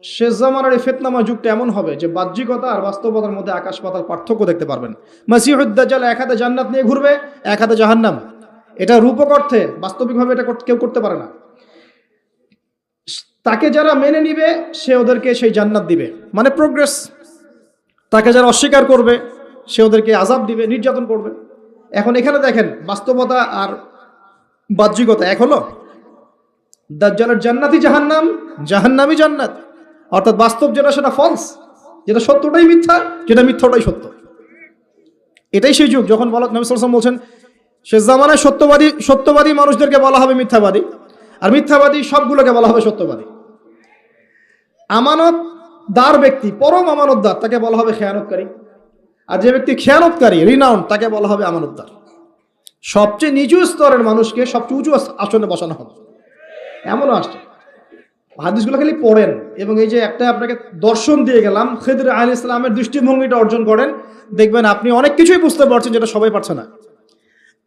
শেষ জামানার এই ফিতনাময় যুগটা এমন হবে যে বাহ্যিকতা আর বাস্তবতার মধ্যে আকাশ পাতাল পার্থক্য দেখতে পারবেন। মাসিহুদ দাজ্জাল এক হাতে জান্নাত নিয়ে ঘুরবে, এক হাতে জাহান্নাম। এটা রূপক অর্থে, বাস্তবিকভাবে এটা কেউ করতে পারে না। তাকে যারা মেনে নিবে সে ওদেরকে সেই জান্নাত দিবে, মানে প্রোগ্রেস। তাকে যারা অস্বীকার করবে সে ওদেরকে আযাব দিবে, নির্যাতন করবে। এখন এখানে দেখেন বাস্তবতা আর বাহ্যিকতা এক হলো। দাজ্জালের জান্নাতি জাহান্নাম, জাহান্নামি জান্নাত। অর্থাৎ বাস্তব যেটা সেটা ফলস, যেটা সত্যটাই মিথ্যা, যেটা মিথ্যাটাই সত্য। এটাই সেই যুগ যখন নবী সাল্লাল্লাহু আলাইহি ওয়াসাল্লাম বলছেন শেষ জামানায় সত্যবাদী মানুষদেরকে বলা হবে মিথ্যাবাদী, আর মিথ্যাবাদী সবগুলোকে বলা হবে সত্যবাদী। আমানতদার ব্যক্তি, পরম আমানতদার, তাকে বলা হবে খেয়ানতকারী। আর যে ব্যক্তি খেয়ানতকারী, রিনাউন্ড, তাকে বলা হবে আমানতদার। সবচেয়ে নিচু স্তরের মানুষকে সবচেয়ে উঁচু আসনে বসানো হবে, এমনও আসছে। হাদিসগুলো খালি পড়েন, এবং এই যে একটা আপনাকে দর্শন দিয়ে গেলাম, খিদর আলাইহিস সালামের দৃষ্টিভঙ্গিটা অর্জন করেন, দেখবেন আপনি অনেক কিছুই বুঝতে পারছেন যেটা সবাই পারছে না।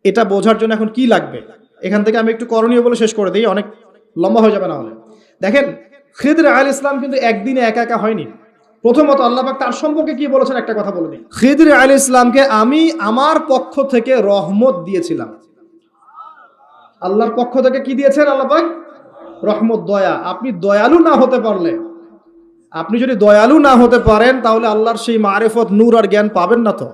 এটা বোঝার জন্য এখন কি লাগবে, এখান থেকে আমি একটু করণীয় বলে শেষ করে দিই, অনেক লম্বা হয়ে যাবে না হলে। দেখেন, খিদর আলাইহিস সালাম কিন্তু একদিনে একা একা হয়নি। প্রথমত আল্লাহ পাক তার সম্পর্কে কি বলেছেন একটা কথা বলে দিই। খিদর আলাইহিস সালামকে আমি আমার পক্ষ থেকে রহমত দিয়েছিলাম। আল্লাহর পক্ষ থেকে কি দিয়েছেন আল্লাহ পাক? রহমত, দয়া। আপনি দয়ালু না হতে পারলে, আপনি যদি দয়ালু না হতে পারেন, তাহলে আল্লাহর সেই মারিফত, নূর আর জ্ঞান পাবেন না। তো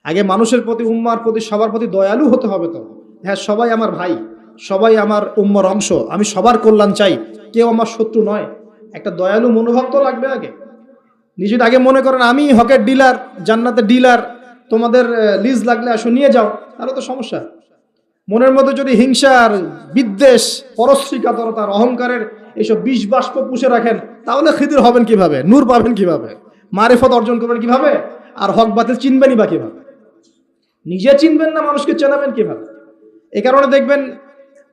আগে মানুষের প্রতি, উম্মার প্রতি, সবার প্রতি দয়ালু হতে হবে। তো হ্যাঁ, সবাই আমার ভাই, সবাই আমার উম্মার অংশ, আমি সবার কল্যাণ চাই, কেউ আমার শত্রু নয়। একটা দয়ালু মনোভাব তো লাগবে আগে। নিজে আগে মনে করেন আমি হকের ডিলার, জান্নাতের ডিলার, তোমাদের লিজ লাগলে আসো নিয়ে যাও, তাহলে তো সমস্যা। মনের মধ্যে যদি হিংসার, বিদ্বেষ, পরশ্রীকাতরতার, অহংকারের এইসব বিষ বাষ্প পুষে রাখেন, তাহলে খিদির হবেন কিভাবে? নূর পাবেন কিভাবে? মারিফত অর্জন করবেন কিভাবে? আর হক বাতিল চিনবেনই বা কিভাবে? নিজে চিনবেন না, মানুষকে চেনাবেন কিভাবে? এই কারণে দেখবেন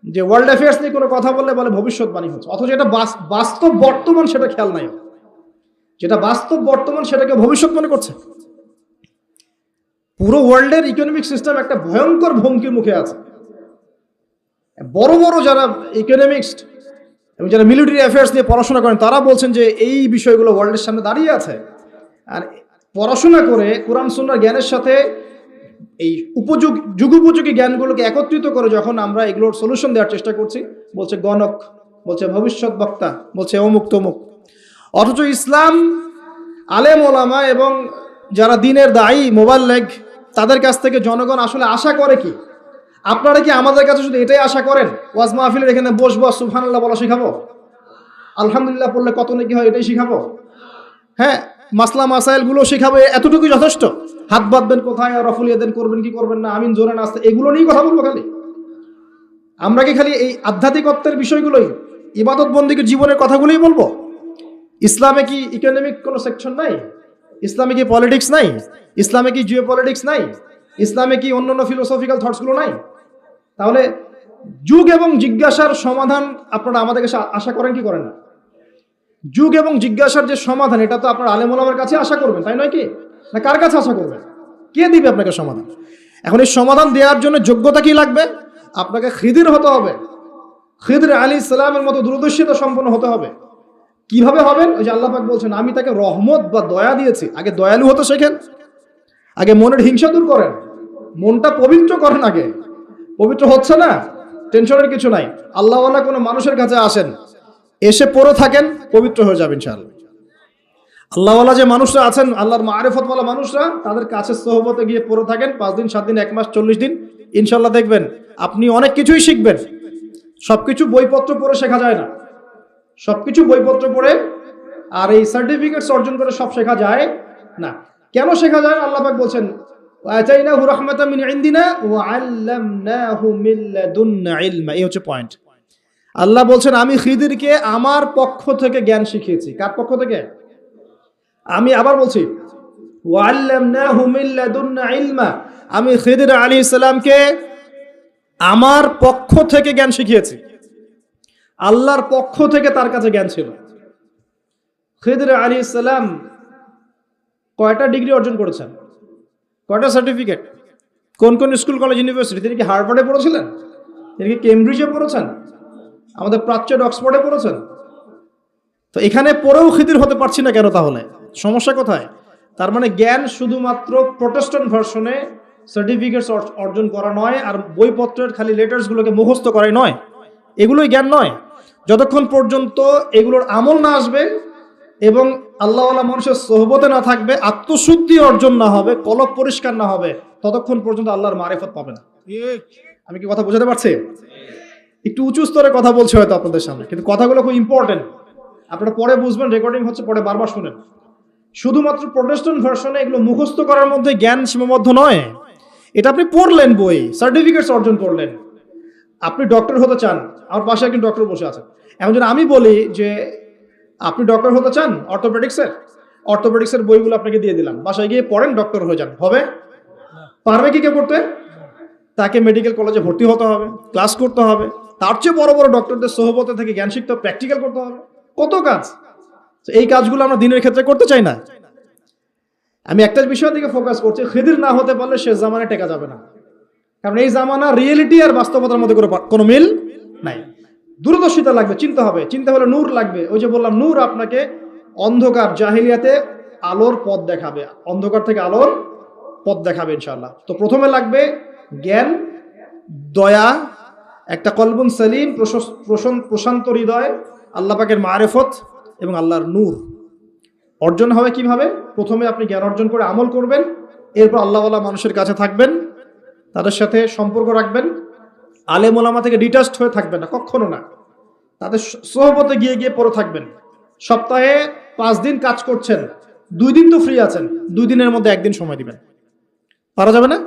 যে ওয়ার্ল্ড অ্যাফেয়ার্স নিয়ে কোনো কথা বললে বলে ভবিষ্যৎবাণী হচ্ছে, অথচ এটা বাস্তব বর্তমান, সেটা খেয়াল নাই। যেটা বাস্তব বর্তমান সেটাকে ভবিষ্যৎ মনে করছে। পুরো ওয়ার্ল্ডের ইকোনমিক সিস্টেম একটা ভয়ঙ্কর হুমকির মুখে আছে। বড় বড় যারা ইকোনমিক্সট এবং যারা মিলিটারি অ্যাফেয়ার্স নিয়ে পড়াশোনা করেন, তারা বলছেন যে এই বিষয়গুলো ওয়ার্ল্ডের সামনে দাঁড়িয়ে আছে। আর পড়াশোনা করে কোরআন সুন্নাহর জ্ঞানের সাথে এই যুগোপযোগী জ্ঞানগুলোকে একত্রিত করে যখন আমরা এগুলোর সলিউশন দেওয়ার চেষ্টা করছি, বলছে গণক, বলছে ভবিষ্যৎ বক্তা, বলছে অমুক তমুক। অথচ ইসলাম, আলেম ওলামা এবং যারা দিনের দায়ী, মোবাল্লেগ, তাদের কাছ থেকে জনগণ আসলে আশা করে কি? আপনারা কি আমাদের কাছে শুধু এটাই আশা করেন ওয়াজ মাহফিলের এখানে বসবো, সুবহানাল্লাহ বলা শিখাবো, আলহামদুলিল্লাহ পড়লে কত নাকি হয় এটাই শিখাবো, হ্যাঁ মাসলা মাসাইলগুলো শিখাবো, এতটুকুই যথেষ্ট? হাত বাঁধবেন কোথায়, আর রফুল ইয়াদান করবেন কি করবেন না, আমিন জোরে নাস্তা, এগুলো নিয়েই কথা বলবো খালি? আমরা কি খালি এই আধ্যাত্মিকত্বের বিষয়গুলোই, ইবাদত বন্দিকে জীবনের কথাগুলোই বলবো? ইসলামে কি ইকোনমিক কোনো সেকশন নাই? ইসলামে কি পলিটিক্স নাই? ইসলামে কি জিও পলিটিক্স নাই? ইসলামে কি অন্যান্য ফিলোসফিক্যাল থটসগুলো নাই? তাহলে যুগ এবং জিজ্ঞাসার সমাধান আপনারা আমাদের কাছে আশা করেন কি করেন না? যুগ এবং জিজ্ঞাসার যে সমাধান, এটা তো আপনার আলেম ওলামার কাছে আশা করবেন, তাই নয় কি? না কার কাছে আশা করবেন? কে দিবে আপনাকে সমাধান? এখন এই সমাধান দেওয়ার জন্য যোগ্যতা কি লাগবে? আপনাকে খিদির হতে হবে, খিদর আলাইহিস সালামের মতো দূরদর্শিতা সম্পন্ন হতে হবে। কিভাবে হবেন? ওই যে আল্লাহ পাক বলছেন আমি তাকে রহমত বা দয়া দিয়েছি। আগে দয়ালু হতে শেখেন, আগে মনের হিংসা দূর করেন, মনটা পবিত্র করেন। আগে পবিত্র হচ্ছে না, টেনশনের কিছু নাই। আল্লাহওয়ালা কোনো মানুষের কাছে আসেন, এসে পড়ে থাকেন, পবিত্র হয়ে যাবেন ইনশাআল্লাহ। আল্লাহওয়ালা যে মানুষরা আছেন, আল্লাহর মারিফতওয়ালা মানুষরা, তাদের কাছে সোহবতে গিয়ে পড়ে থাকেন 5 দিন 7 দিন 1 মাস 40 দিন, ইনশাআল্লাহ দেখবেন আপনি অনেক কিছুই শিখবেন। সবকিছু বইপত্র পড়ে শেখা যায় না, সবকিছু বইপত্র পড়ে আর এই সার্টিফিকেটস অর্জন করে সব শেখা যায় না। কেন শেখা যায়? আল্লাহ পাক বলছেন আতাইনাহু রাহমাতাম মিন ইনদিনা ওয়া আল্লামনাহু মিন লাদুন্না ইলমা। এই হচ্ছে পয়েন্ট। আল্লাহ বলছেন আমি খিদিরকে আমার পক্ষ থেকে জ্ঞান শিখিয়েছি। কার পক্ষ থেকে? আমি আবার বলছি ওয়া আল্লামনাহু মিন লাদুন্না ইলমা, আমি খিদির আলাইহিস সালামকে আমার পক্ষ থেকে জ্ঞান শিখিয়েছি। আল্লাহর পক্ষ থেকে তার কাছে জ্ঞান ছিল। খিদর আলাইহিস সালাম কয়টা ডিগ্রি অর্জন করেছেন? কয়টা সার্টিফিকেট? কোন কোন স্কুল, কলেজ, ইউনিভার্সিটি? তিনি কি হার্ভার্ডে পড়েছিলেন? তিনি কি কেমব্রিজে পড়েছেন? আমাদের প্রাচ্য অক্সফোর্ডে পড়েছেন? তো এখানে পড়েও খিদির হতে পারছি না কেন তাহলে? সমস্যা কোথায়? তার মানে জ্ঞান শুধুমাত্র প্রোটেস্ট্যান্ট ভার্সনে সার্টিফিকেটস অর্জন করা নয়, আর বইপত্রের খালি লেটার্সগুলোকে মুখস্থ করাই নয়, এগুলোই জ্ঞান নয়। যতক্ষণ পর্যন্ত এগুলোর আমল না আসবে এবং আল্লাহওয়ালা মানুষের সোহবতে না থাকবে, আত্মশুদ্ধি অর্জন না হবে, কলব পরিষ্কার না হবে, ততক্ষণ পর্যন্ত আল্লাহর মারিফত পাবে না। আমি কি কথা বোঝাতে পারছি? একটু উঁচু স্তরে কথা বলছি হয়তো আপনাদের সামনে, কিন্তু কথাগুলো খুব ইম্পর্টেন্ট। আপনারা পরে বুঝবেন, রেকর্ডিং হচ্ছে, পরে বারবার শুনেন। শুধুমাত্র প্রোটেস্ট্যান্ট ভার্সনে এগুলো মুখস্থ করার মধ্যে জ্ঞান সীমাবদ্ধ নয়। এটা আপনি পড়লেন, বই সার্টিফিকেটস অর্জন করলেন। আপনি ডক্টর হতে চান, আমার পাশে একজন ডক্টর বসে আছেন। এখন যদি আমি বলি যে আপনি ডক্টর হতে চান অর্থোপেডিক্সের বইগুলো আপনাকে দিয়ে দিলাম, বাসায় গিয়ে পড়েন, ডক্টর হয়ে যান, হবে? পারবে কি কেউ করতে? তাকে মেডিকেল কলেজে ভর্তি হতে হবে, ক্লাস করতে হবে, তার চেয়ে বড় বড় ডক্টরদের সোহবতে থেকে জ্ঞান শিখতে হবে, প্র্যাকটিক্যাল করতে হবে, কত কাজ। এই কাজগুলো আমরা দিনের ক্ষেত্রে করতে চাই না। আমি একটা বিষয় দিকে ফোকাস করছি, খিদির না হতে পারলে সে জামানায় টেকা যাবে না। কারণ এই জামানা রিয়েলিটি আর বাস্তবতার মধ্যে কোনো মিল নাই। দূরদর্শিতা লাগবে, চিন্তা হবে, চিন্তা হলে নূর লাগবে। ওই যে বললাম, নূর আপনাকে অন্ধকার জাহিলিয়াতে আলোর পথ দেখাবে, অন্ধকার থেকে আলোর পথ দেখাবে ইনশাআল্লাহ। তো প্রথমে লাগবে জ্ঞান, দয়া, একটা কলবুন সালিম, প্রশান্ত হৃদয়, আল্লাহ পাকের মারিফত এবং আল্লাহর নূর। অর্জন হবে কিভাবে? প্রথমে আপনি জ্ঞান অর্জন করে আমল করবেন, এরপর আল্লাহওয়ালা মানুষের কাছে থাকবেন, তাদের সাথে সম্পর্ক রাখবেন, আলেম ওলামা থেকে ডিটাচড হয়ে থাকবেন না, কখনো না। তাদের সোহবতে গিয়ে গিয়ে পড়ে থাকবেন। সপ্তাহে 5 দিন কাজ করছেন, 2 দিন তো ফ্রি আছেন, 2 দিনের মধ্যে 1 দিন সময় দিবেন। পারা যাবে না?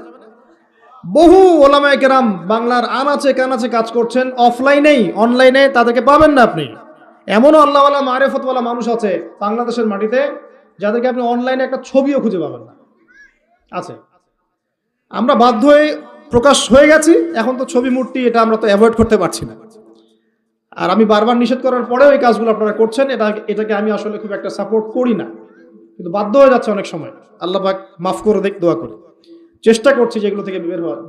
বহু ওলামায়ে কেরাম বাংলার আনাচে কানাচে কাজ করছেন, অফলাইনেই, অনলাইনে তাদেরকে পাবেন না আপনি। এমনও আল্লাহওয়ালা মারিফতওয়ালা মানুষ আছে বাংলাদেশের মাটিতে, যাদেরকে আপনি অনলাইনে একটা ছবিও খুঁজে পাবেন না, আছে। আমরা বাধ্য হয়ে প্রকাশ হয়ে গেছি, এখন তো ছবি মূর্তি এটা আমরা তো অ্যাভয়েড করতে পারছি না। আর আমি বারবার নিষেধ করার পরেও এই কাজগুলো আপনারা করছেন, এটাকে আমি আসলে খুব একটা সাপোর্ট করি না, কিন্তু বাধ্য হয়ে যাচ্ছে অনেক সময়। আল্লাহ পাক মাফ করে দেখ, দোয়া করি। চেষ্টা করছি যেগুলো থেকে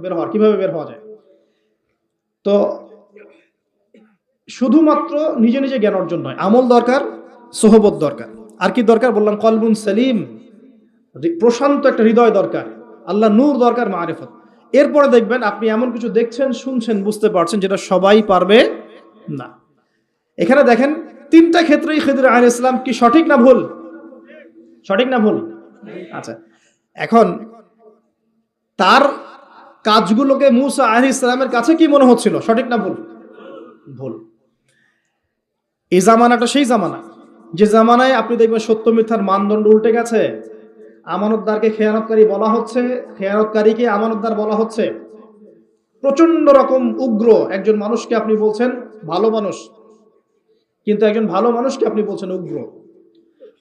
বের হওয়ার, কিভাবে বের হওয়া যায়। তো শুধুমাত্র নিজে নিজে জ্ঞান অর্জন নয়, আমল দরকার, সোহবত দরকার। আর কি দরকার বললাম? কলবুন সালিম, প্রশান্ত একটা হৃদয় দরকার, আল্লাহ নূর দরকার, মারিফত। এরপরে দেখবেন আপনি এমন কিছু দেখছেন, শুনছেন, বুঝতে পারছেন যেটা সবাই পারবে না। এখানে দেখেন 3টা ক্ষেত্রেই খিদির আলাইহিস সালাম কি সঠিক না ভুল? সঠিক না ভুল? আচ্ছা, এখন তার কাজগুলোকে মূসা আলাইহিস সালামের কাছে কি মনে হচ্ছিল? সঠিক না ভুল? ভুল। এই জামানাটা সেই জামানা যে জামানায় আপনি দেখবেন সত্য মিথ্যার মানদণ্ড উল্টে গেছে। আমানতদারকে খেয়ানতকারী বলা হচ্ছে, খেয়ানতকারীকে আমানতদার বলা হচ্ছে। প্রচন্ড রকম উগ্র একজন মানুষকে আপনি বলছেন ভালো মানুষ, কিন্তু একজন ভালো মানুষকে আপনি বলছেন উগ্র।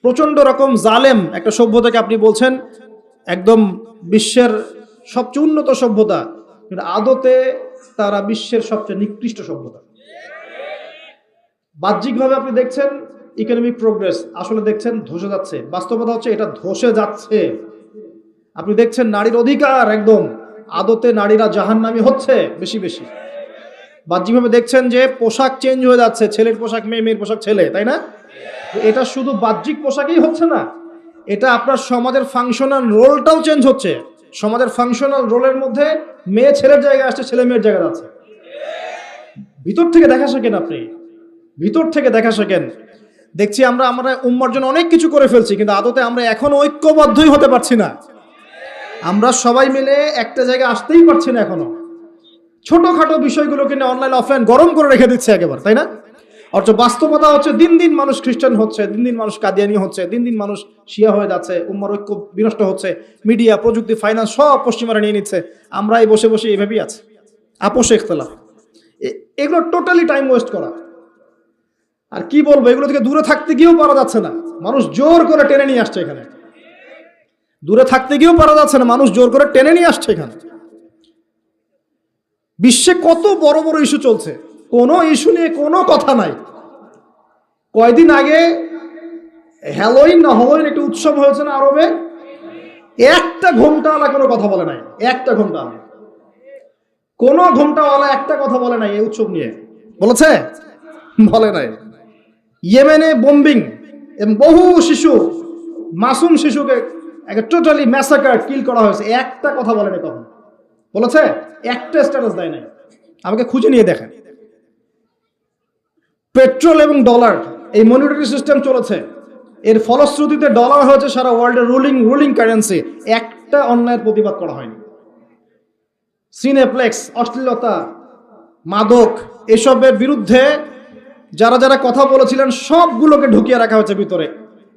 প্রচন্ড রকম জালেম একটা সভ্যতাকে আপনি বলছেন একদম বিশ্বের সবচেয়ে উন্নত সভ্যতা, কিন্তু আদতে তারা বিশ্বের সবচেয়ে নিকৃষ্ট সভ্যতা। বাহ্যিকভাবে আপনি দেখছেন ইকোনমিক প্রোগ্রেস, আসলে দেখছেন ধসে যাচ্ছে। বাস্তবতা হচ্ছে এটা ধসে যাচ্ছে। আপনি দেখছেন নারীর অধিকার একদম, আদতে নারীরা জাহান্নামী হচ্ছে বেশি বেশি। বাহ্যিকভাবে দেখছেন যে পোশাক চেঞ্জ হয়ে যাচ্ছে, ছেলের পোশাক মেয়ে, মেয়ের পোশাক ছেলে, তাই না? এটা শুধু বাহ্যিক পোশাকেই হচ্ছে না, এটা আপনার সমাজের ফাংশনাল রোলটাও চেঞ্জ হচ্ছে। সমাজের ফাংশনাল রোলের মধ্যে মেয়ে ছেলের জায়গায় আসছে, ছেলে মেয়ের জায়গায় আছে। ভিতর থেকে দেখা শেখেন আপনি, ভিতর থেকে দেখা শেখেন। দেখছি আমরা উম্মার জন্য অনেক কিছু করে ফেলছি, কিন্তু আদতে আমরা এখনো ঐক্যবদ্ধই হতে পারছি না। আমরা সবাই মিলে একটা জায়গায় আসতেই পারছি না এখনো। ছোটখাটো বিষয়গুলোকে নিয়ে অনলাইন অফলাইন গরম করে রেখে দিচ্ছে একেবারে, তাই না? অথচ বাস্তবতা হচ্ছে দিন দিন মানুষ খ্রিস্টান হচ্ছে, দিন দিন মানুষ কাদিয়ানি হচ্ছে, দিন দিন মানুষ শিয়া হয়ে যাচ্ছে, উম্মার ঐক্য বিনষ্ট হচ্ছে। মিডিয়া, প্রযুক্তি, ফাইন্যান্স সব পশ্চিমারা নিয়ে নিচ্ছে। আমরা এই বসে বসে এইভাবেই আছি, আপোষে ইখতিলাফ। এগুলো টোটালি টাইম ওয়েস্ট করা। আর কি বলবো, এগুলো থেকে দূরে থাকতে গিয়েও পারা যাচ্ছে না, মানুষ জোর করে টেনে নিয়ে আসছে এখানে। দূরে থাকতে গিয়েও পারা যাচ্ছে না, মানুষ জোর করে টেনে নিয়ে আসছে এখানে। বিশ্বে কত বড় বড় ইস্যু চলছে, কোনো ইস্যু নিয়ে কোনো কথা নাই। কয়দিন আগে হ্যালোইন না হলোইন একটা উৎসব হয়েছে না আরবে, একটা ঘোমটাওয়ালা কোনো কথা বলে নাই। একটা ঘোমটাওয়ালা, কোনো ঘোমটাওয়ালা একটা কথা বলে নাই এই উৎসব নিয়ে। বলেছে? বলে নাই। ইয়েমেনে বোম্বিং এবং বহু শিশু, মাসুম শিশুকে টোটালি ম্যাসাকার, কিল করা হয়েছে, একটা কথা বলেনি কখন? বলেছে? একটা স্ট্যাটাস দেয় নাই। আমাকে খুঁজে নিয়ে দেখেন। পেট্রোল এবং ডলার, এই মনিটারি সিস্টেম চলেছে, এর ফলশ্রুতিতে ডলার হয়েছে সারা ওয়ার্ল্ডের রুলিং কারেন্সি। একটা অন্যায়ের প্রতিবাদ করা হয়নি। সিনেপ্লেক্স, অশ্লীলতা, মাদক, এসবের বিরুদ্ধে যারা যারা কথা বলেছিলেন সবগুলোকে ঢুকিয়ে রাখা হয়েছে ভিতরে।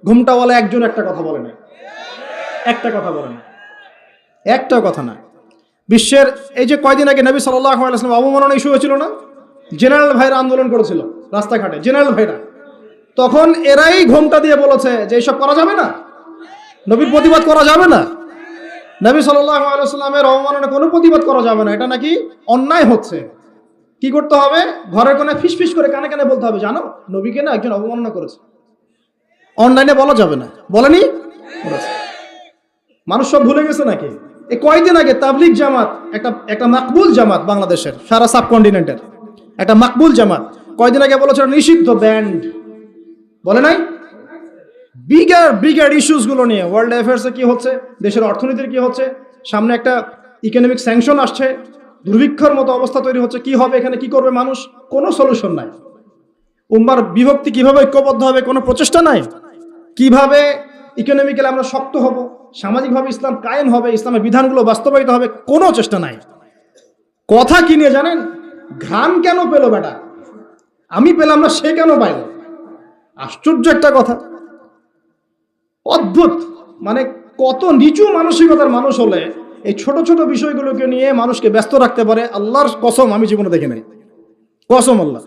ঘুমটাওয়ালা একজন একটা কথা বলে নাই, একটা কথা বলে না, একটাও কথা না। বিশ্বের এই যে কয়দিন আগে নবী সাল্লাল্লাহু আলাইহি ওয়াসাল্লাম অবমাননা ইস্যু হয়েছিল না, জেনারেল ভাইরা আন্দোলন করেছিল রাস্তাঘাটে, জেনারেল ভাইরা, তখন এরাই ঘোমটা দিয়ে বলেছে যে এইসব করা যাবে না, নবীর প্রতিবাদ করা যাবে না, নবী সাল্লাল্লাহু আলাইহি ওয়াসাল্লামের অবমাননা কোনো প্রতিবাদ করা যাবে না, এটা নাকি অন্যায় হচ্ছে। কি করতে হবে? ঘরের কোণে ফিস করে কানে কানে বলতে হবে, জানো নবীকে না একজন অবমাননা করেছে। অনলাইনে বলা যাবে না, বলেনি? মানুষ সব ভুলে গেছে নাকি? এই কয়দিন আগে তাবলিগ জামাত, একটা মাকবুল জামাত, বাংলাদেশের সারা সাবকন্টিনেন্টের একটা মাকবুল জামাত, কয়দিন আগে বলেছে নিষিদ্ধ, ব্যান্ড, বলে নাই? বিগার ইস্যুস গুলো নিয়ে ওয়ার্ল্ড অ্যাফেয়ার্সে কি হচ্ছে, দেশের অর্থনীতির কি হচ্ছে, সামনে একটা ইকোনমিক স্যাংশন আসছে, দুর্ভিক্ষের মতো অবস্থা তৈরি হচ্ছে, কি হবে এখানে, কি করবে মানুষ, কোনো সলিউশন নাই। উম্মার বিভক্তি কিভাবে ঐক্যবদ্ধ হবে, কোনো প্রচেষ্টা নাই। কিভাবে ইকোনমিক্যালি আমরা শক্ত হব, সামাজিকভাবে ইসলাম কায়েম হবে, ইসলামের বিধানগুলো বাস্তবায়িত হবে, কোনো চেষ্টা নাই। কথা কি নিয়ে জানেন? ঘ্রাণ কেন পেল বেটা, আমি পেলাম না, সে কেন পাইল? আশ্চর্য একটা কথা, অদ্ভুত। মানে কত নিচু মানসিকতার মানুষ হলে এই ছোট ছোট বিষয়গুলোকে নিয়ে মানুষকে ব্যস্ত রাখতে পারে, আল্লাহর কসম আমি জীবনে দেখি নাই, কসম আল্লাহ।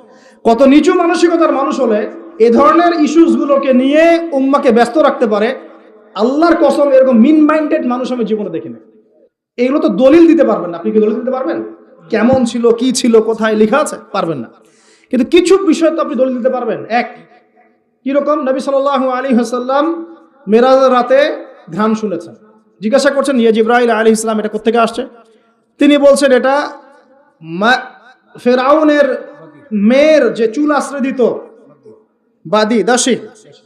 কত নিচু মানসিকতার মানুষ হলে এ ধরনের ইস্যুসগুলোকে নিয়ে উম্মাকে ব্যস্ত রাখতে পারে, আল্লাহর কসম এরকম মিন মাইন্ডেড মানুষ আমি জীবনে দেখি না। এগুলো তো দলিল দিতে পারবেন না। আপনি কি দলিল দিতে পারবেন? কেমন ছিল, কি ছিল, কোথায় লেখা আছে? পারবেন না। কিন্তু কিছু বিষয় তো আপনি দলিল দিতে পারবেন। এক, কিরকম? নবী সাল্লাল্লাহু আলাইহি ওয়াসাল্লাম মেরাজের রাতে ঘ্রাণ শুনেছেন। জিজ্ঞাসা করছেন, ইয়া জিবরাইল আলাইহিস সালাম, এটা কোত্থেকে আসছে? তিনি বলছেন, এটা ফেরাউনের মেয়ের যে চুল আশ্রয় দিত বাদী দাসী,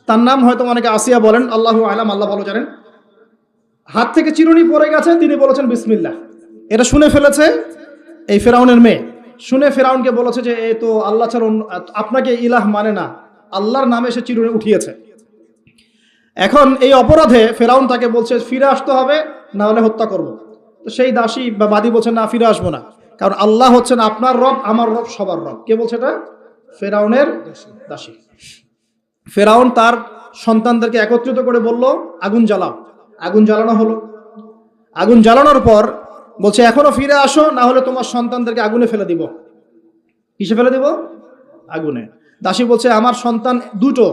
তার নাম হয়তো অনেকে আসিয়া বলেন, আল্লাহু আলাম, আল্লাহ ভালো জানেন, হাত থেকে চিরুনি পড়ে গেছে, তিনি বলেছেন বিসমিল্লাহ। এটা শুনে ফেলেছে এই ফেরাউনের মেয়ে, শুনে ফেরাউনকে বলেছে যে এ তো আল্লাহ ছাড়া আপনাকে ইলাহ মানে না, আল্লাহর নামে সে চিরুনি উঠিয়েছে। এখন এই অপরাধে ফেরাউন তাকে বলছে ফিরে আসতে হবে, না হলে হত্যা করব। তো সেই দাসী বা বাদী বলছেন, না, ফিরে আসবো না, কারণ আল্লাহ হচ্ছেন আপনার রব, আমার রব, সবার রব। কে বলছে এটা? ফেরাউনের দাসী। ফেরাউন তার সন্তানদেরকে একত্রিত করে বলল, আগুন জ্বালাও। আগুন জ্বালানো হলো। আগুন জ্বালানোর পর বলছে, এখনো ফিরে আসো, না হলে তোমার সন্তানদেরকে আগুনে ফেলে দিব। কিসে ফেলে দিব? আগুনে। দাসী বলছে, আমার সন্তান দুটো,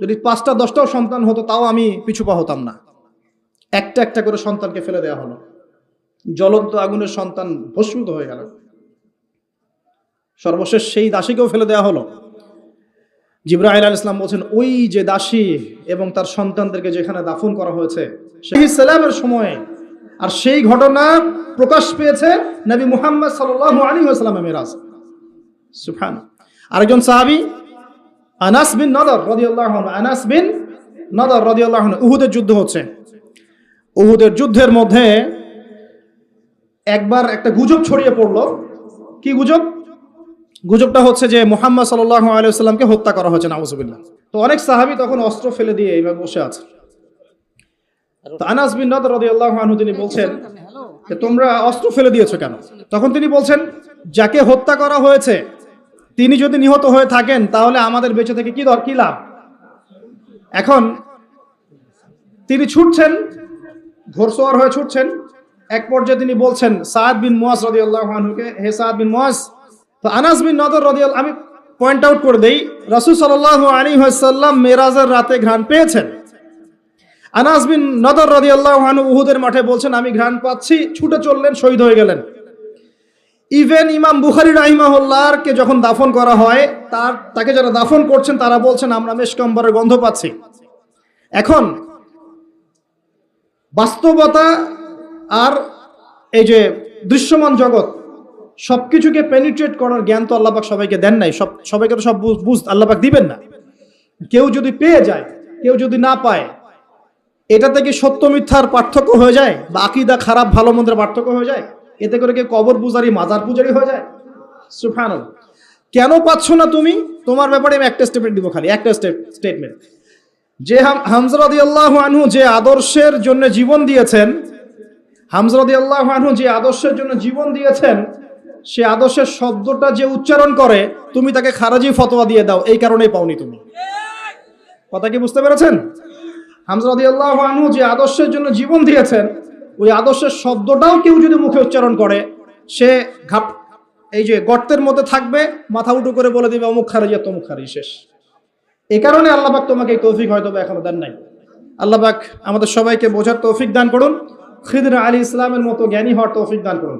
যদি 5টা 10টাও সন্তান হতো তাও আমি পিছু পা হতাম না। একটা একটা করে সন্তানকে ফেলে দেওয়া হলো। জ্বলন্ত আগুনের সন্তান ভস্মীভূত হয়ে গেল। সর্বশেষ সেই দাসীকেও ফেলে দেওয়া হলো। জিবরাইল আলাইহিস সালাম বলছেন, ওই যে দাসী এবং তার সন্তানদেরকে যেখানে দাফন করা হয়েছে সেই সালামের সময়ে, আর সেই ঘটনা প্রকাশ পেয়েছে নবী মুহাম্মদ সাল্লাল্লাহু আলাইহি ওয়াসাল্লামের মেরাজ। সুবহান। আরেকজন সাহাবী আনাস বিন নদর রাদিয়াল্লাহু আনহু, আনাস বিন নদর রাদিয়াল্লাহু আনহু, উহুদের যুদ্ধ হচ্ছে। উহুদের যুদ্ধের মধ্যে একবার একটা গুজব ছড়িয়ে পড়লো। কি গুজব? গুজবটা হচ্ছে যে মুহাম্মদ সাল্লাল্লাহু আলাইহি ওয়াসাল্লামকে হত্যা করা হয়েছে, নাউযুবিল্লাহ। তো অনেক সাহাবী তখন অস্ত্র ফেলে দিয়ে এইভাবে বসে আছে। তো আনাস বিন নদর রাদিয়াল্লাহু আনহু তিনি বলছেন যে তোমরা অস্ত্র ফেলে দিয়েছো কেন? তখন তিনি বলছেন, যাকে হত্যা করা হয়েছে তিনি যদি নিহত হয়ে থাকেন তাহলে আমাদের বেঁচে থেকে কি লাভ? এখন তিনি ছুটছেন, ঘোড়সওয়ার হয়ে ছুটছেন। এক পর্যায়ে তিনি বলছেন সাদ বিন মুয়াজ রাদিয়াল্লাহু আনহুকে, হে সাদ বিন মুয়াজ। তো আনাস বিন নদর রাদিয়াল্লাহু, আমি পয়েন্ট আউট করে দেই, রাসূল সাল্লাল্লাহু আলাইহি ওয়াসাল্লাম মেরাজের রাতে ঘ্রাণ পেয়েছেন। আনাস বিন নদর রাদিয়াল্লাহু আনহু উহুদের মাঠে বলছেন, আমি ঘ্রাণ পাচ্ছি, ছুটে চললেন, শহীদ হয়ে গেলেন। ইভেন ইমাম বুখারী রাহিমাহুল্লাহকে যখন দাফন করা হয়, তাকে যারা দাফন করছেন তারা বলছেন, আমরা মেশক আম্বরের গন্ধ পাচ্ছি। এখন বাস্তবতা আর এই যে দৃশ্যমান জগৎ, সবকিছুকে পেনিট্রেট করার জ্ঞান তো আল্লাহ পাক সবাইকে দেন নাই, সবাইকে তো সব বুঝ আল্লাহ পাক দিবেন না। কেউ যদি পেয়ে যায়, কেউ যদি না পায়, এটা থেকে সত্য মিথ্যার পার্থক্য হয়ে যায়, বা আকীদা খারাপ ভালো মন্দের পার্থক্য হয়ে যায়? এতে করে কেউ কবর পূজারি মাজার পূজারি হয়ে যায়? সুবহানাল্লাহ। কেন পাচ্ছ না তুমি? তোমার ব্যাপারে আমি একটা স্টেটমেন্ট দিব, খালি একটা স্টেটমেন্ট, যে হামজা রাদিয়াল্লাহু আনহু যে আদর্শের জন্য জীবন দিয়েছেন, হামজা রাদিয়াল্লাহু আনহু যে আদর্শের জন্য জীবন দিয়েছেন, সে আদর্শের শব্দটা যে উচ্চারণ করে তুমি তাকে খারাজি ফতোয়া দিয়ে দাও, এই কারণেই পাওনি তুমি। কথা কি বুঝতে পেরেছেন? হামজা রাদিয়াল্লাহু আনহু যে আদর্শের জন্য জীবন দিয়েছেন, ওই আদর্শের শব্দটাও কেউ যদি মুখে উচ্চারণ করে, সে এই যে গর্তের মধ্যে থাকবে, মাথা উঁচু করে বলে দিবে অমুক খারিজ আর তমুক খারিজ, শেষ। এই কারণে আল্লাহ পাক তোমাকে এই তৌফিক হয়তো এখনো দেন নাই। আল্লাহ পাক আমাদের সবাইকে বোঝার তৌফিক দান করুন, খিদর আলী ইসলামের মতো জ্ঞানী হওয়ার তৌফিক দান করুন।